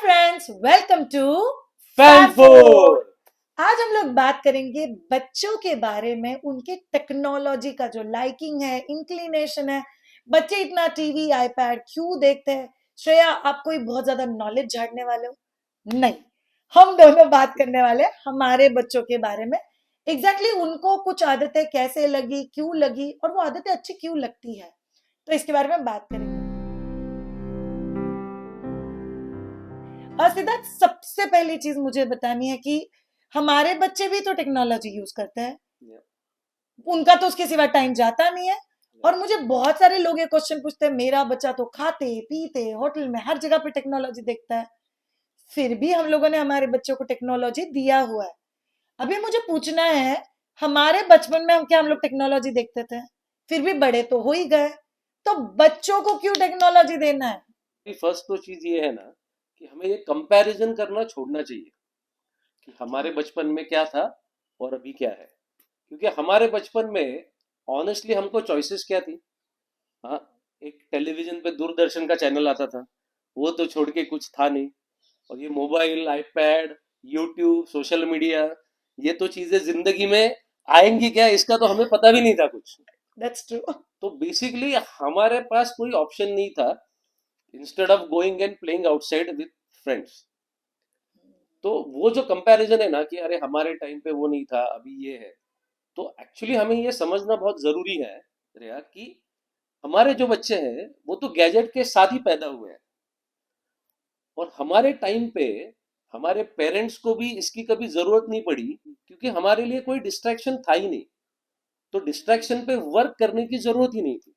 Friends, welcome to फैनफोर। आज हम लोग बात करेंगे बच्चों के बारे में, उनके टेक्नोलॉजी का जो लाइकिंग है, इंक्लिनेशन है। बच्चे इतना टीवी आईपैड क्यों देखते हैं? श्रेया, आप कोई बहुत ज्यादा नॉलेज झाड़ने वाले हो? नहीं, हम दोनों बात करने वाले हैं हमारे बच्चों के बारे में। एग्जैक्टली उनको कुछ आदतें कैसे लगी, क्यों लगी, और वो आदतें अच्छी क्यों लगती है, तो इसके बारे में बात करेंगे। सिद्धार्थ, सबसे पहली चीज मुझे बतानी है कि हमारे बच्चे भी तो टेक्नोलॉजी यूज करते हैं। उनका तो उसके सिवा टाइम जाता नहीं है। और मुझे बहुत सारे लोग ये क्वेश्चन पूछते हैं, मेरा बच्चा तो खाते पीते होटल में हर जगह पे टेक्नोलॉजी देखता है, फिर भी हम लोगों ने हमारे बच्चों को टेक्नोलॉजी दिया हुआ है। अभी मुझे पूछना है, हमारे बचपन में हम लोग टेक्नोलॉजी देखते थे, फिर भी बड़े तो हो ही गए, तो बच्चों को क्यों टेक्नोलॉजी देना है? फर्स्ट तो चीज ये है ना कि हमें ये कंपैरिजन करना छोड़ना चाहिए कि हमारे बचपन में क्या था और अभी क्या है। क्योंकि हमारे बचपन में ऑनेस्टली हमको चॉइसेस क्या थी। हाँ, एक टेलीविजन पे दूरदर्शन का चैनल आता था, वो तो छोड़ के कुछ था नहीं। और ये mobile, iPad, YouTube, social media, ये तो चीजें जिंदगी में आएंगी क्या, इसका तो हमें पता भी नहीं था कुछ। That's true. तो बेसिकली हमारे पास कोई ऑप्शन नहीं था instead of going and playing outside with friends. तो वो जो कंपैरिजन है ना कि अरे हमारे टाइम पे वो नहीं था, अभी ये है, तो एक्चुअली हमें ये समझना बहुत जरूरी है रिया कि हमारे जो बच्चे हैं वो तो गैजेट के साथ ही पैदा हुए हैं। और हमारे टाइम पे हमारे पेरेंट्स को भी इसकी कभी जरूरत नहीं पड़ी, क्योंकि हमारे लिए कोई डिस्ट्रैक्शन था ही नहीं। तो डिस्ट्रैक्शन पे वर्क करने की जरूरत ही नहीं थी।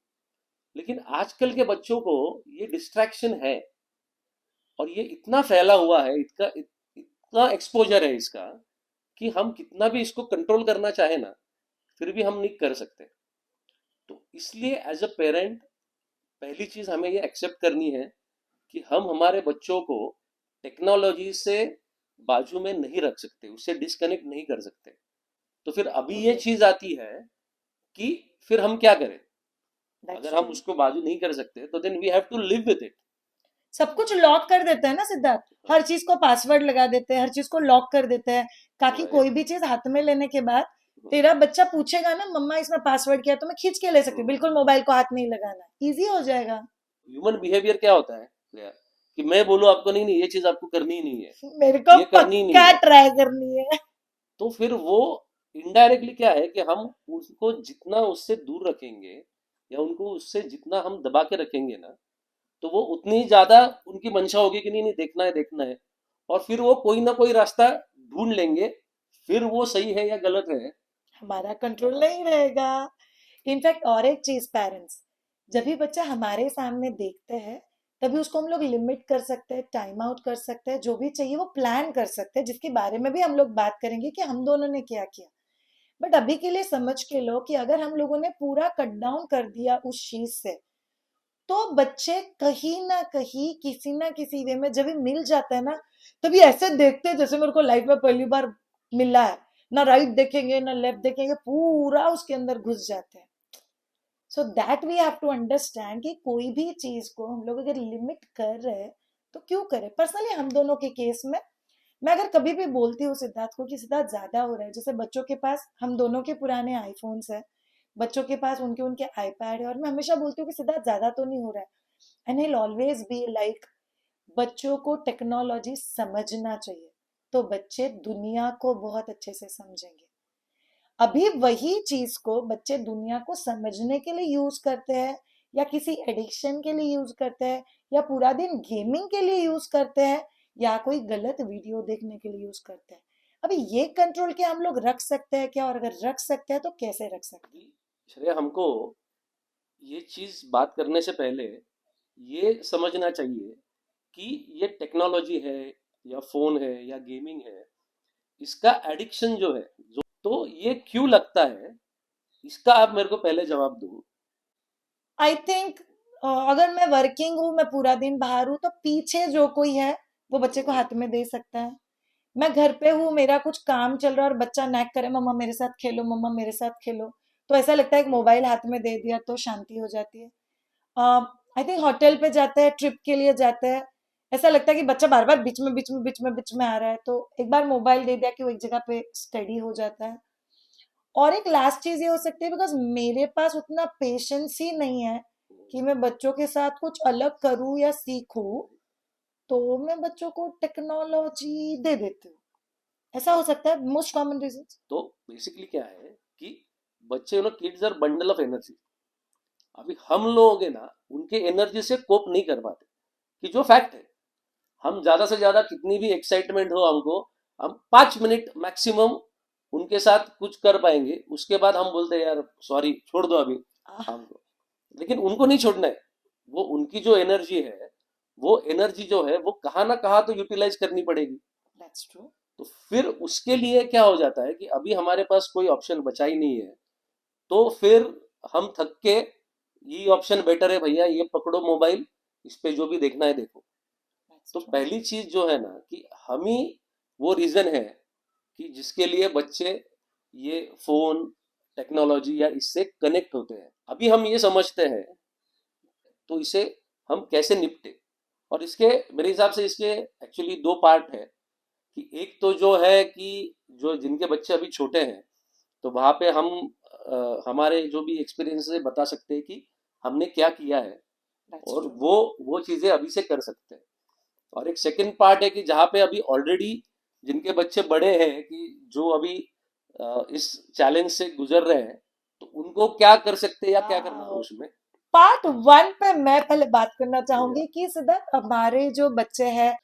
लेकिन आजकल के बच्चों को ये डिस्ट्रैक्शन है, और ये इतना फैला हुआ है, इतना एक्सपोजर है इसका कि हम कितना भी इसको कंट्रोल करना चाहे ना, फिर भी हम नहीं कर सकते। तो इसलिए एज अ पेरेंट पहली चीज हमें ये एक्सेप्ट करनी है कि हम हमारे बच्चों को टेक्नोलॉजी से बाजू में नहीं रख सकते, उससे डिस्कनेक्ट नहीं कर सकते। तो फिर अभी ये चीज आती है कि फिर हम क्या करें। अगर हम उसको बाजू नहीं कर सकते तो then we have to live with it. सब कुछ लॉक कर देते हैं ना सिद्धार्थ, हर चीज को पासवर्ड लगा देते हैं, हर चीज को लॉक कर देते हैं, ताकि कोई भी चीज हाथ में लेने के बाद तेरा बच्चा पूछेगा ना, मम्मा इसमें पासवर्ड क्या है, तो मैं खींच के ले सकती हूँ, बिल्कुल मोबाइल को हाथ नहीं लगाना, इजी हो जाएगा। ह्यूमन बिहेवियर क्या होता है कि मैं बोलूं आपको, नहीं नहीं ये चीज आपको करनी ही नहीं है, मेरे को ये करनी ही नहीं पक्का है, ट्राई करनी है। तो फिर वो इनडायरेक्टली क्या है कि हम उसको जितना उससे दूर रखेंगे या उनको उससे जितना हम दबा के रखेंगे ना, तो वो उतनी ज्यादा उनकी मंशा होगी कि नहीं नहीं देखना है देखना है। और फिर वो कोई ना कोई रास्ता ढूंढ लेंगे, फिर वो सही है या गलत है हमारा कंट्रोल नहीं रहेगा। इनफैक्ट और एक चीज, पेरेंट्स, जब भी बच्चा हमारे सामने देखते हैं, तभी उसको हम लोग लिमिट कर सकते हैं, टाइम आउट कर सकते हैं, जो भी चाहिए वो प्लान कर सकते हैं, जिसके बारे में भी हम लोग बात करेंगे कि हम दोनों ने क्या किया। बट अभी के लिए समझ के लो कि अगर हम लोगों ने पूरा कट डाउन कर दिया उस चीज से, तो बच्चे कहीं ना कहीं किसी ना किसी वे में जब भी मिल जाता है ना, तभी ऐसे देखते हैं जैसे मेरे को लाइफ में पहली बार मिला है, ना राइट देखेंगे ना लेफ्ट देखेंगे, पूरा उसके अंदर घुस जाते हैं। So that we have to understand कि कोई भी चीज को हम लोग अगर लिमिट कर रहे हैं तो क्यों करें। पर्सनली हम दोनों के केस में, मैं अगर कभी भी बोलती हूँ सिद्धार्थ को कि सिद्धार्थ ज्यादा हो रहा है, जैसे बच्चों के पास हम दोनों के पुराने आईफोन्स है, बच्चों के पास उनके उनके आईपैड है, और मैं हमेशा बोलती हूँ कि सिद्धार्थ ज्यादा तो नहीं हो रहा है, and he always be like, बच्चों को टेक्नोलॉजी समझना चाहिए, तो बच्चे दुनिया को बहुत अच्छे से समझेंगे। अभी वही चीज को बच्चे दुनिया को समझने के लिए यूज करते हैं, या किसी एडिक्शन के लिए यूज करते हैं, या पूरा दिन गेमिंग के लिए यूज करते हैं, या कोई गलत वीडियो देखने के लिए यूज करते हैं। अभी ये कंट्रोल क्या हम लोग रख सकते हैं क्या, और अगर रख सकते हैं तो कैसे रख सकते हैं? श्रेया। हमको ये चीज बात करने से पहले ये समझना चाहिए कि ये टेक्नोलॉजी है या फोन है या गेमिंग है, इसका एडिक्शन जो है, जो तो ये क्यों लगता है, इसका आप मेरे को पहले जवाब दो। आई थिंक अगर मैं वर्किंग हूँ, मैं पूरा दिन बाहर हूँ, तो पीछे जो कोई है वो बच्चे को हाथ में दे सकता है। मैं घर पे हूँ, मेरा कुछ काम चल रहा है और बच्चा नैक करे, मम्मा मेरे साथ खेलो, मम्मा मेरे साथ खेलो, तो ऐसा लगता है कि मोबाइल हाथ में दे दिया तो शांति हो जाती है। आई थिंक होटल पे जाते हैं, ट्रिप के लिए जाते हैं, ऐसा लगता है कि बच्चा बार बार बीच में आ रहा है, तो एक बार मोबाइल दे दिया कि वो एक जगह पे स्टडी हो जाता है। और एक लास्ट चीज ये हो सकती है, बिकॉज मेरे पास उतना पेशेंस ही नहीं है कि मैं बच्चों के साथ कुछ अलग करूं या सीखूं, तो मैं बच्चों को टेक्नोलॉजी दे देती हूँ। ऐसा हो सकता है, मोस्ट कॉमन रीजन। तो बेसिकली क्या है कि बच्चे ना, kids are bundle of energy. अभी हम लोग है ना, उनके एनर्जी से कोप नहीं कर पाते, कि जो फैक्ट है। हम ज्यादा से ज्यादा कितनी भी एक्साइटमेंट हो हमको, हम 5 मिनट मैक्सिमम उनके साथ कुछ कर पाएंगे, उसके बाद हम बोलते हैं यार सॉरी छोड़ दो अभी हमको। लेकिन उनको नहीं छोड़ना है। वो उनकी जो एनर्जी है, वो एनर्जी जो है वो कहाँ ना कहाँ तो यूटिलाइज करनी पड़ेगी। That's true. तो फिर उसके लिए क्या हो जाता है कि अभी हमारे पास कोई ऑप्शन बचा ही नहीं है, तो फिर हम थक के, ये ऑप्शन बेटर है भैया, ये पकड़ो मोबाइल, इस पे जो भी देखना है देखो। दैट्स तो ट्रू। पहली चीज जो है ना कि हम ही वो रीजन है कि जिसके लिए बच्चे ये फोन, टेक्नोलॉजी या इससे कनेक्ट होते हैं। अभी हम ये समझते हैं, तो इसे हम कैसे निपटे। और इसके मेरे हिसाब से इसके एक्चुअली दो पार्ट है। कि एक तो जो है कि जो जिनके बच्चे अभी छोटे हैं, तो वहां पे हम हमारे जो भी एक्सपीरियंस है बता सकते हैं कि हमने क्या किया है, दैट्स और ट्रू। वो चीजें अभी से कर सकते हैं। और एक सेकंड पार्ट है कि जहाँ पे अभी ऑलरेडी जिनके बच्चे बड़े हैं, कि जो अभी इस चैलेंज से गुजर रहे हैं, तो उनको क्या कर सकते हैं या क्या करना है उसमें। पार्ट वन पे मैं पहले बात करना या चाहूंगी कि सिद्धार्थ, हमारे जो बच्चे हैं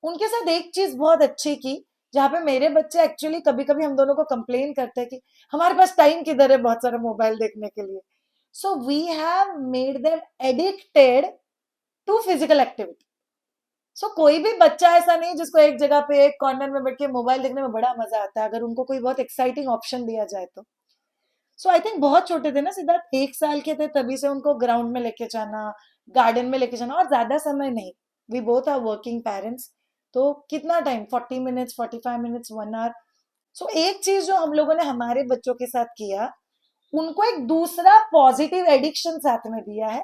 उनके साथ एक चीज बहुत अच्छी की, जहाँ पे मेरे बच्चे एक्चुअली कभी कभी हम दोनों को कंप्लेन करते हैं कि हमारे पास टाइम किधर है बहुत सारा मोबाइल देखने के लिए। So we have made them addicted to physical activity. So कोई भी बच्चा ऐसा नहीं जिसको एक जगह पे एक कॉर्नर में बैठ के मोबाइल देखने में बड़ा मजा आता है, अगर उनको कोई बहुत एक्साइटिंग ऑप्शन दिया जाए तो। सो आई थिंक बहुत छोटे थे ना सिद्धार्थ, 1 साल के थे तभी से उनको ग्राउंड में लेके जाना, गार्डन में लेके जाना, और ज्यादा समय नहीं। We both are working parents, तो कितना time, 40 minutes, 45 minutes, 1 hour. So एक चीज जो हम लोगों ने हमारे बच्चों के साथ किया, उनको एक दूसरा पॉजिटिव एडिक्शन साथ में दिया है,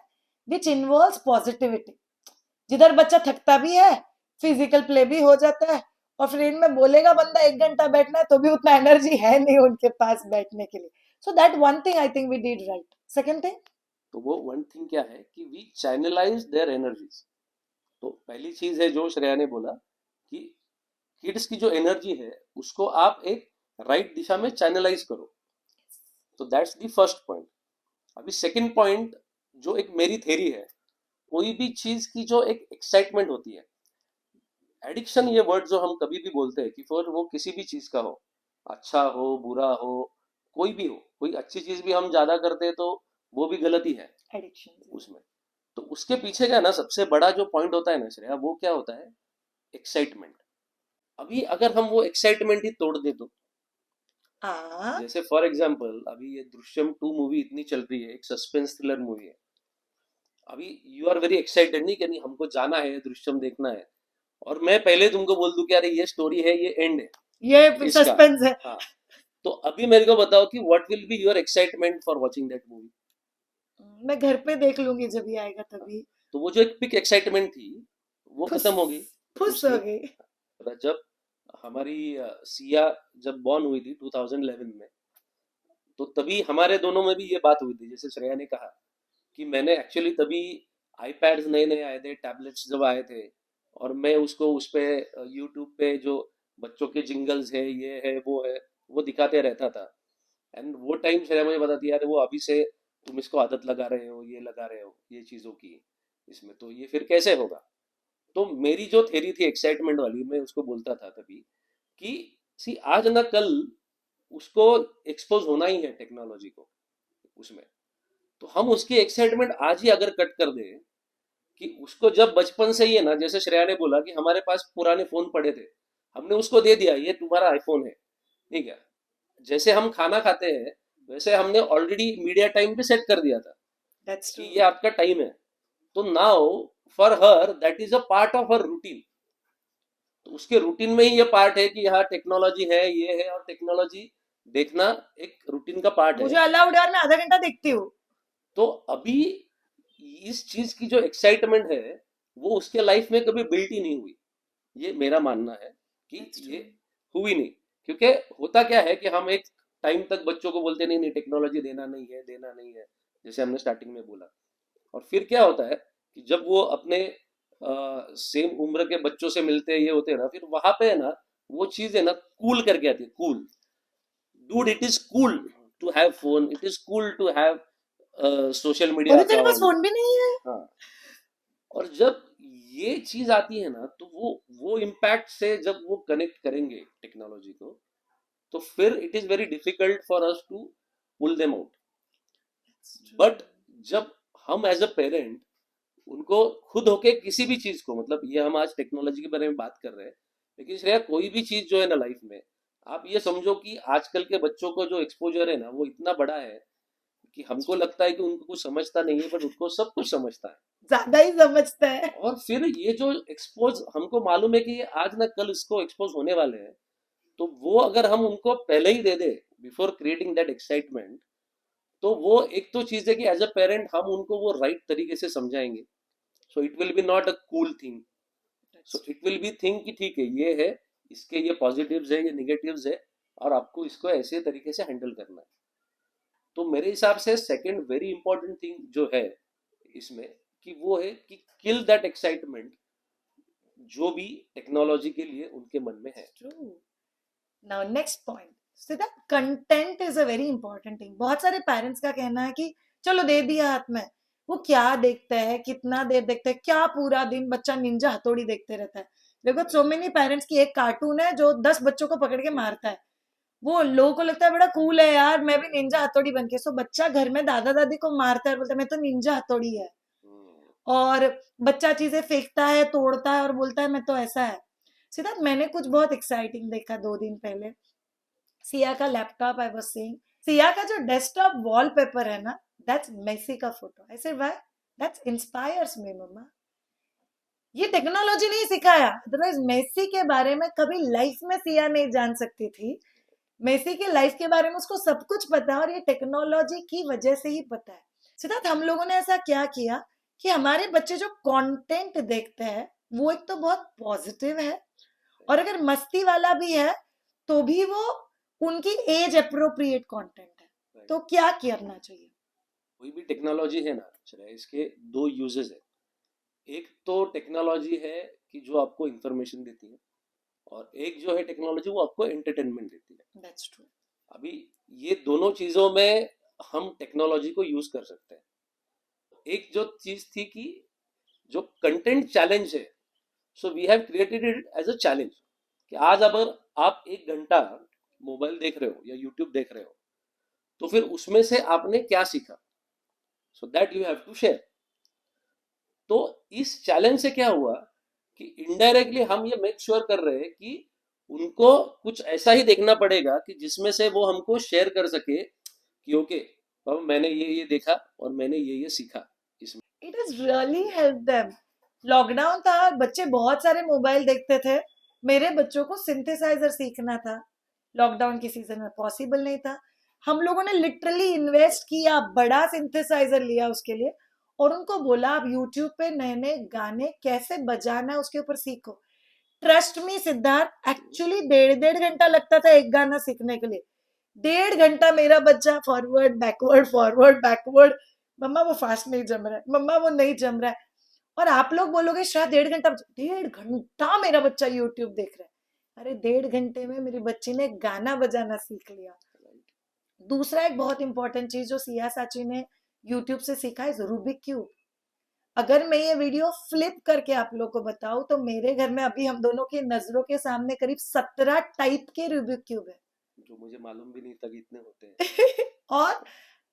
विच इन्वॉल्व्स पॉजिटिविटी। जिधर बच्चा थकता भी है, फिजिकल प्ले भी हो जाता है, और फिर इनमें बोलेगा बंदा 1 घंटा बैठना है तो भी उतना एनर्जी है नहीं उनके पास बैठने के लिए। So that one thing I think we did right. Second thing, तो वो वन थिंग क्या है कि वी चैनलाइज देयर एनर्जीज। तो पहली चीज है जो श्रेया ने बोला कि किड्स की जो एनर्जी है उसको आप एक राइट दिशा में चैनलाइज करो। तो दैट्स द फर्स्ट पॉइंट। अभी सेकंड पॉइंट, जो एक मेरी थेरी है, कोई भी चीज की जो एक एक्साइटमेंट होती है, एडिक्शन ये वर्ड जो हम कभी भी बोलते हैं कि फिर वो किसी भी चीज का हो, अच्छा हो बुरा हो, कोई भी हो, कोई अच्छी चीज भी हम ज्यादा करते हैं तो वो भी गलती है एडिक्शन। उसमें। तो उसके पीछे का ना सबसे बड़ा जो पॉइंट होता है ना श्रेया, वो क्या होता है, एक्साइटमेंट। अभी अगर हम वो एक्साइटमेंट ही तोड़ दे तो, आ जैसे फॉर एग्जाम्पल अभी ये दृश्यम 2 मूवी इतनी चल रही है, एक सस्पेंस थ्रिलर मूवी है। अभी यू आर वेरी एक्साइटेड, नहीं कि नहीं हमको जाना है दृश्यम देखना है, और मैं पहले तुमको बोल दूं कि अरे ये स्टोरी है, ये एंड है ये इसका। सस्पेंस है। हाँ, तो अभी मेरे को बताओ कि what will be your excitement for watching that movie. मैं घर पे देख लूंगी जब भी आएगा तभी। तो वो जो एक पिक एक्साइटमेंट थी, वो फुस खत्म हो गई। फुस हो उसकी गई। जब हमारी सिया जब बॉर्न हुई थी 2011 में, तो तभी हमारे दोनों में भी ये बात हुई थी, जैसे श्रेया ने कहा कि मैंने एक्चुअली तभी आईपैड्स नए नए आए थे, टैबलेट्स जब आए थे, और मैं उसको उस पे यूट्यूब पे जो बच्चों के जिंगल्स है, ये है वो है, वो दिखाते रहता था। एंड वो टाइम श्रेया मुझे बताती है, यार वो अभी से तुम इसको आदत लगा रहे हो, ये लगा रहे हो ये चीजों की इसमें, तो ये फिर कैसे होगा। तो मेरी जो थेरी थी एक्साइटमेंट वाली, मैं उसको बोलता था तभी कि सी आज ना कल उसको एक्सपोज होना ही है टेक्नोलॉजी को उसमें। तो हम उसकी एक्साइटमेंट आज ही अगर कट कर दें, कि उसको जब बचपन से ही है ना, जैसे श्रेया ने बोला कि हमारे पास पुराने फोन पड़े थे, हमने उसको दे दिया ये तुम्हारा आईफोन है, ठीक है। जैसे हम खाना खाते हैं, वैसे हमने ऑलरेडी मीडिया टाइम पे सेट कर दिया था दैट्स कि ट्रू। ये आपका टाइम है। तो now for her that is a part of her routine. तो उसके रूटीन में ही ये पार्ट है कि यहाँ टेक्नोलॉजी है, ये है, और टेक्नोलॉजी देखना एक रूटीन का पार्ट मुझे है। अलाउड है और मैं आधा घंटा देखती हूँ। तो अभी इस चीज की जो एक्साइटमेंट है, वो उसके लाइफ में कभी बिल्ट ही नहीं हुई। ये मेरा मानना है कि That's ये true. हुई नहीं। क्योंकि होता क्या है कि हम एक टाइम तक बच्चों को बोलते नहीं नहीं टेक्नोलॉजी देना नहीं है, देना नहीं है, जैसे हमने स्टार्टिंग में बोला। और फिर क्या होता है कि जब वो अपने सेम उम्र के बच्चों से मिलते हैं, ये होते हैं ना, फिर वहां पे है ना वो चीज है ना कूल करके आती है। Cool dude, it is cool to have phone, it is cool to have social media बोले तेरे पास अकाउंट। फोन भी नहीं है। हाँ, और जब ये चीज आती है ना तो वो इम्पैक्ट से जब वो कनेक्ट करेंगे टेक्नोलॉजी को, तो फिर it is very difficult for us to pull them out. That's true. But जब हम एज अ पेरेंट उनको खुद होके किसी भी चीज को, मतलब ये हम आज टेक्नोलॉजी के बारे में बात कर रहे हैं, लेकिन श्रेया कोई भी चीज जो है ना लाइफ में, आप ये समझो कि आजकल के बच्चों को जो एक्सपोजर है ना वो इतना बड़ा है कि हमको लगता है कि उनको कुछ समझता नहीं है, बट उनको सब कुछ समझता है। ज्यादा ही समझता है। और फिर ये जो एक्सपोज हमको मालूम है कि ये आज ना कल इसको एक्सपोज होने वाले हैं, तो वो अगर हम उनको पहले ही दे दे, बिफोर क्रिएटिंग दैट एक्साइटमेंट, तो वो एक तो चीज है कि एज अ पेरेंट हम उनको वो राइट तरीके से समझाएंगे। So it will be not a cool thing, That's so true. It will be think कि ठीक है ये है, इसके ये पॉजिटिव्स है, ये निगेटिव्स है, और आपको इसको ऐसे तरीके से हैंडल करना है। तो मेरे हिसाब से सेकंड वेरी इंपॉर्टेंट थिंग जो है इसमें, कि वो है कि किल दैट एक्साइटमेंट जो भी टेक्नोलॉजी के लिए उनके मन में है। It's true. Now next point. So that content is a very important thing. बहुत सारे पेरेंट्स का कहना है कि चलो दे दिया हाथ में, वो क्या देखता है, कितना देर देखता है, क्या पूरा दिन बच्चा निंजा हथौड़ी देखते रहता है। देखो सो मेनी पेरेंट्स की एक कार्टून है जो 10 बच्चों को पकड़ के मारता है। वो लोगों को लगता है बड़ा कूल है यार, मैं भी निंजा हथौड़ी बन के। सो बच्चा घर में दादा दादी को मारता है और बोलता है मैं तो निंजा हथौड़ी है। और बच्चा चीजें फेंकता है, तोड़ता है और बोलता है मैं तो ऐसा है। सिद्धार्थ, मैंने कुछ बहुत एक्साइटिंग देखा 2 दिन पहले। सिया का laptop I was seeing, Siya का जो डेस्कटॉप वॉलपेपर है ना, दैट्स मेसी का photo. I said why? That's inspires me mamma. ये टेक्नोलॉजी नहीं सिखाया, अदरवाइज मेसी के बारे में कभी लाइफ में सिया नहीं जान सकती थी। मेसी के लाइफ के बारे में उसको सब कुछ पता है और ये टेक्नोलॉजी की वजह से ही पता है। सिद्धार्थ, हम लोगों ने ऐसा क्या किया कि हमारे बच्चे जो कंटेंट देखते हैं वो एक तो बहुत पॉजिटिव है, और अगर मस्ती वाला भी है तो भी वो उनकी एज अप्रोप्रिएट कंटेंट है। तो क्या करना चाहिए? कोई भी टेक्नोलॉजी है ना, चले इसके दो यूजेस है। एक तो टेक्नोलॉजी है कि जो आपको इंफॉर्मेशन देती है, और एक जो है टेक्नोलॉजी वो आपको एंटरटेनमेंट देती है। That's true. अभी ये दोनों चीजों में हम टेक्नोलॉजी को यूज कर सकते हैं। एक जो चीज थी कि जो कंटेंट चैलेंज है, so we have created it as a challenge, कि आज अगर आप 1 घंटा मोबाइल देख रहे हो या यूट्यूब देख रहे हो, तो फिर उसमें से आपने क्या सीखा, so that you have to share. तो इस चैलेंज से क्या हुआ कि इनडायरेक्टली हम ये मेक श्योर कर रहे हैं कि उनको कुछ ऐसा ही देखना पड़ेगा कि जिसमें से वो हमको शेयर कर सके कि ओके अब मैंने ये देखा और मैंने ये सीखा इसमें। It is really help them. Lockdown था, बच्चे बहुत सारे मोबाइल देखते थे। मेरे बच्चों को सिंथेसाइजर सीखना था, लॉकडाउन के सीजन में पॉसिबल नहीं था। हम लोगों ने लिटरली इन्वेस्ट किया, बड़ा सिंथेसाइजर लिया उसके लिए, और उनको बोला आप यूट्यूब पे नए नए गाने कैसे बजाना है उसके ऊपर सीखो। ट्रस्ट मी सिद्धार्थ, एक्चुअली 1.5 घंटा लगता था एक गाना सीखने के लिए। 1.5 घंटा मेरा बच्चा फॉरवर्ड बैकवर्ड फॉरवर्ड बैकवर्ड, मम्मा वो फास्ट नहीं जम रहा है, मम्मा वो नहीं जम रहा है। और आप लोग बोलोगे शायद 1.5 घंटा, 1.5 घंटा मेरा बच्चा यूट्यूब देख रहा है। अरे 1.5 घंटे में मेरी बच्ची ने गाना बजाना सीख लिया। दूसरा एक बहुत इंपॉर्टेंट चीज जो सिया साची ने यूट्यूब से सीखा है, रूबिक क्यूब। अगर मैं ये वीडियो फ्लिप करके आप लोग को बताऊं तो मेरे घर में अभी हम दोनों की नजरों के सामने करीब 17 टाइप के रूबिक क्यूब है। जो मुझे मालूम भी नहीं था कि इतने होते हैं। और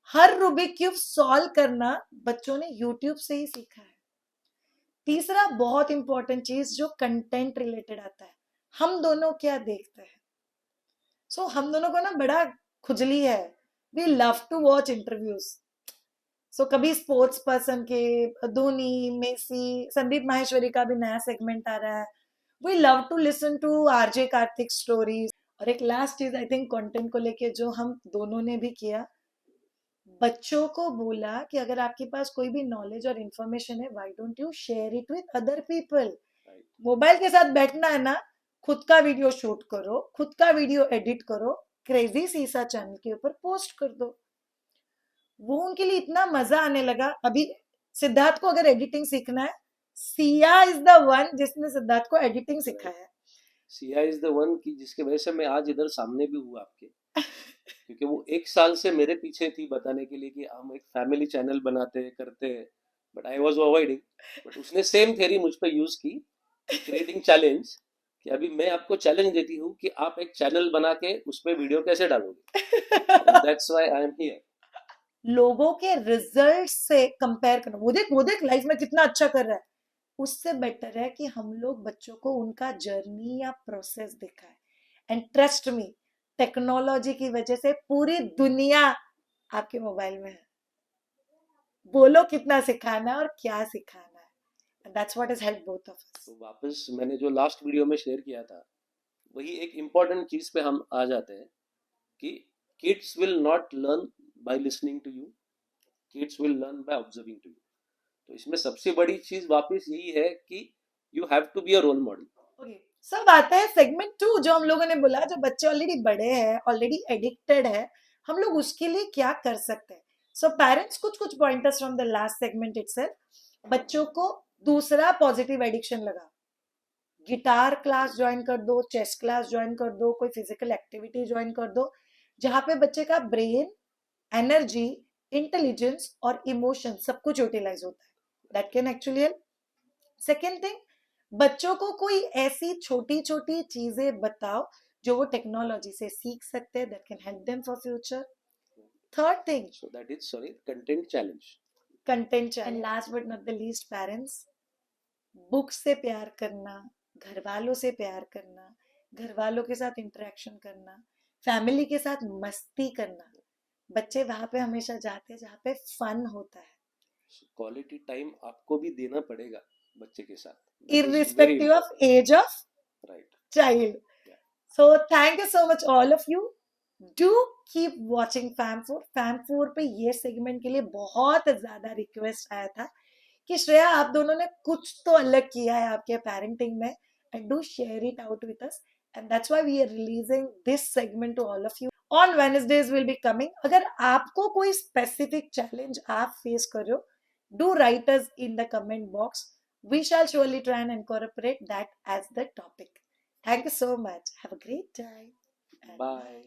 हर रूबिक क्यूब सॉल्व करना बच्चों ने यूट्यूब से ही सीखा है। तीसरा बहुत इंपॉर्टेंट चीज जो कंटेंट रिलेटेड आता है, हम दोनों क्या देखते हैं। हम दोनों को ना बड़ा खुजली है, we love to watch interviews. कभी स्पोर्ट्स पर्सन के, धोनी, मेसी, संदीप माहेश्वरी का भी नया सेगमेंट आ रहा है। We love to listen to RJ Kartik stories. और एक लास्ट चीज आई थिंक कंटेंट को लेके जो हम दोनों ने भी किया, बच्चों को बोला कि अगर आपके पास कोई भी नॉलेज और इंफॉर्मेशन है, why don't you share it with other people. Right. Mobile के साथ बैठना है ना, खुद का वीडियो शूट करो, खुद का वीडियो एडिट करो, क्रेजी सीसा चैनल के ऊपर पोस्ट कर दो। वो उनके लिए इतना मजा आने लगा। अभी सिद्धार्थ को अगर एडिटिंग सीखना है, सिया इज द वन जिसने सिद्धार्थ को एडिटिंग सिखाया है। सिया इज द वन की जिसके वजह से मैं आज इधर सामने भी हूँ आपके, क्योंकि वो 1 साल से मेरे पीछे थी बताने के लिए कि हम एक फैमिली चैनल बनाते हैं करते हैं, but I was avoiding. But उसने सेम थ्योरी मुझ पर यूज की, क्रिएटिंग चैलेंज, कि अभी मैं आपको चैलेंज देती हूँ कि आप एक चैनल बना के उस पर वीडियो कैसे डालोगे, that's why I am here. लोगों के रिजल्ट से कंपेयर करना, वो देख लाइफ में कितना अच्छा कर रहा है, उससे बेटर है कि हम लोग बच्चों को उनका जर्नी या प्रोसेस दिखाएं। एंड ट्रस्ट मी, टेक्नोलॉजी की वजह से पूरी दुनिया आपके मोबाइल में है। बोलो कितना सिखाना है और क्या सिखाना है। That's what has help both of us. तो वापस मैंने जो लास्ट वीडियो में शेयर किया था, वही एक इम्पॉर्टेंट चीज पे हम आ जाते हैं कि kids will not learn by listening to you, kids will learn by observing to you. तो इसमें सबसे बड़ी चीज वापस यही है कि you have to be a role model. Okay, सब आता है सेगमेंट 2 जो हम लोगों ने बोला, जो बच्चे ऑलरेडी बड़े हैं, ऑलरेडी एडिक्टेड है, हम लोग उसके लिए क्या कर सकते हैं। सो पेरेंट्स, कुछ कुछ pointers from the last segment itself. बच्चों को दूसरा पॉजिटिव एडिक्शन लगा, गिटार क्लास ज्वाइन कर दो, चेस क्लास ज्वाइन कर दो, कोई फिजिकल एक्टिविटी ज्वाइन कर दो, जहां पे बच्चे का ब्रेन, एनर्जी, इंटेलिजेंस और इमोशन सब कुछ यूटिलाइज होता है। That can actually help. Second thing, बच्चों को कोई ऐसी छोटी छोटी चीजें बताओ जो वो टेक्नोलॉजी से सीख सकते हैं, that can help them for future. Third thing, so that is sorry content challenge. Content. And last but not the least, parents, book से प्यार करना, घर वालों से प्यार करना, घर वालों के साथ इंटरेक्शन करना, फैमिली के साथ मस्ती करना। बच्चे वहां पे हमेशा जाते हैं जहाँ पे फन होता है, क्वालिटी टाइम आपको भी देना पड़ेगा बच्चे के साथ, that is very irrespective of important. age of right. child. So thank you so much all of you. Do keep watching Fam4. Fam4 पे ये सेगमेंट के लिए बहुत ज्यादा रिक्वेस्ट आया था कि श्रेया, आप दोनों ने कुछ तो अलग किया है आपके पेरेंटिंग में, and do share it out with us. And that's why we are releasing this segment to all of you. On Wednesdays will be coming. अगर आपको कोई specific challenge आप face कर रहे हो, do write us in the comment box. We shall surely try and incorporate that as the topic. Thank you so much. Have a great time. And bye.